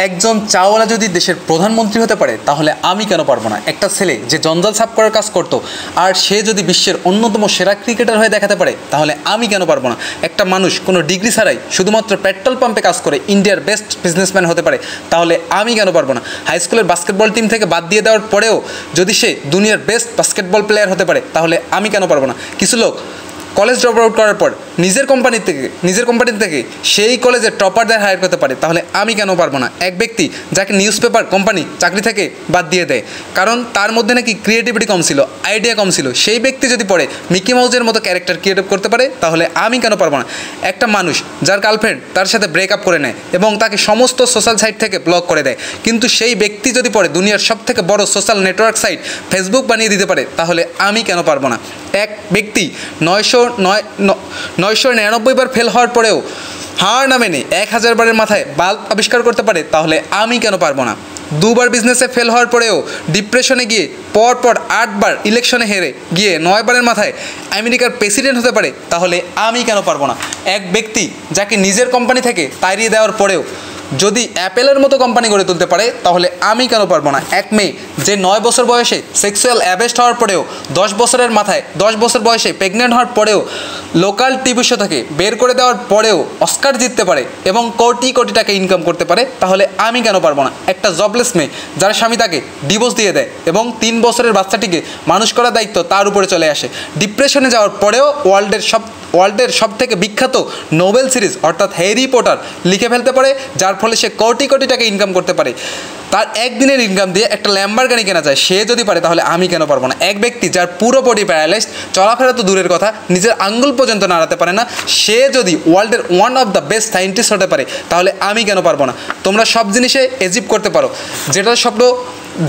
একজন চাওয়ালা যদি দেশের প্রধানমন্ত্রী হতে পারে তাহলে আমি কেন পারবো না। একটা ছেলে যে জঞ্জাল সাফ করার কাজ করতো আর সে যদি বিশ্বের অন্যতম সেরা ক্রিকেটার হয়ে দেখাতে পারে তাহলে আমি কেন পারবো না। একটা মানুষ কোনো ডিগ্রি ছাড়াই শুধুমাত্র পেট্রোল পাম্পে কাজ করে ইন্ডিয়ার বেস্ট বিজনেসম্যান হতে পারে তাহলে আমি কেন পারবো না। হাই স্কুলের বাস্কেটবল টিম থেকে বাদ দিয়ে দেওয়ার পরেও যদি সে দুনিয়ার বেস্ট বাস্কেটবল প্লেয়ার হতে পারে তাহলে আমি কেন পারবো না। কিছু লোক কলেজ ড্রপ আউট করার পর নিজের কোম্পানি থেকে সেই কলেজের টপারদের হায়ার করতে পারে তাহলে আমি কেন পারবো না। এক ব্যক্তি যাকে নিউজ পেপার কোম্পানি চাকরি থেকে বাদ দিয়ে দেয় কারণ তার মধ্যে নাকি ক্রিয়েটিভিটি কম ছিল, আইডিয়া কম ছিল, সেই ব্যক্তি যদি পড়ে মিকি মাউসের মতো ক্যারেক্টার ক্রিয়েট করতে পারে তাহলে আমি কেন পারবো না। একটা মানুষ যার গার্লফ্রেন্ড তার সাথে ব্রেকআপ করে নেয় এবং তাকে সমস্ত সোশ্যাল সাইট থেকে ব্লক করে দেয়, কিন্তু সেই ব্যক্তি যদি পড়ে দুনিয়ার সবথেকে বড় সোশ্যাল নেটওয়ার্ক সাইট ফেসবুক বানিয়ে দিতে পারে তাহলে আমি কেন পারবো না। এক ব্যক্তি 999 বার ফেল হওয়ার পরেও হার না মেনে 1000 বারের মাথায় বাল্ব আবিষ্কার করতে পারে তাহলে আমি কেন পারবো না। 2 বার বিজনেসে ফেল হওয়ার পরেও ডিপ্রেশনে গিয়ে পরপর 8 বার ইলেকশনে হেরে গিয়ে 9 বারের মাথায় আমেরিকার প্রেসিডেন্ট হতে পারে তাহলে আমি কেন পারবো না। এক ব্যক্তি যাকে নিজের কোম্পানি থেকে তাড়িয়ে দেওয়ার পরেও যদি অ্যাপেলের মতো কোম্পানি গড়ে তুলতে পারে তাহলে আমি কেন পারবো না। এক মেয়ে যে 9 বছর বয়সে সেক্সুয়াল অ্যাবেস্ট হওয়ার পরেও 10 বছর বয়সে প্রেগনেন্ট হওয়ার পরেও লোকাল টিভি শো থেকে বের করে দেওয়ার পরেও অস্কার জিততে পারে এবং কোটি কোটি টাকা ইনকাম করতে পারে তাহলে আমি কেন পারবো না। একটা জবলেস মেয়ে যার স্বামী তাকে ডিভোর্স দিয়ে দেয় এবং 3 বছরের বাচ্চাটিকে মানুষ করার দায়িত্ব তার উপরে চলে আসে, ডিপ্রেশনে যাওয়ার পরেও ওয়ার্ল্ডের সব থেকে বিখ্যাত নোবেল সিরিজ অর্থাৎ হ্যারি পটার লিখে ফেলতে পারে, যার ফলে সে কোটি কোটি টাকা ইনকাম করতে পারে। তার একদিনের ইনকাম দিয়ে একটা ল্যাম্বরগিনি কেনা যায়, সে যদি পারে তাহলে আমি কেন পারবো না। এক ব্যক্তি যার পুরো বডি প্যারালাইজড, চলাফেরা তো দূরের কথা, নিজের আঙ্গুল পর্যন্ত নাড়াতে পারে না, সে যদি ওয়ার্ল্ডের one of the best scientist হতে পারে তাহলে আমি কেন পারবো না। তোমরা সব জিনিসে অ্যাচিভ করতে পারো,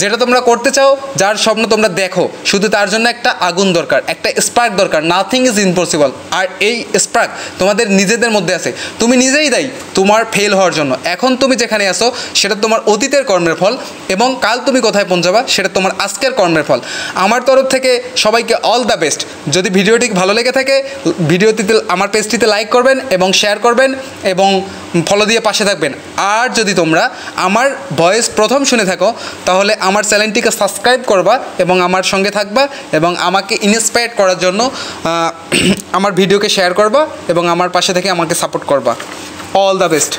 যেটা তোমরা করতে চাও, যার স্বপ্ন তোমরা দেখো, শুধু তার জন্য একটা আগুন দরকার, একটা স্পার্ক দরকার। Nothing is impossible. আর এই স্পার্ক তোমাদের নিজেদের মধ্যে আছে, তুমি নিজেই দায়ী তোমার ফেল হওয়ার জন্য। এখন তুমি যেখানে আসো সেটা তোমার অতীতের কর্মের ফল এবং কাল তুমি কোথায় পৌঁছাবা সেটা তোমার আজকের কর্মের ফল। আমার তরফ থেকে সবাইকে অল দ্য বেস্ট। যদি ভিডিওটি ভালো লেগে থাকে ভিডিওটিতে আমার পেজটিতে লাইক করবেন এবং শেয়ার করবেন এবং ফলো দিয়ে পাশে থাকবেন। আর যদি তোমরা আমার ভয়েস প্রথম শুনে থাকো তাহলে আমার চ্যানেলটিকে সাবস্ক্রাইব করবা এবং আমার সঙ্গে থাকবা এবং আমাকে ইন্সপায়ার করার জন্য আমার ভিডিওকে শেয়ার করবা এবং আমার পাশে থেকে আমাকে সাপোর্ট করবা। All the best.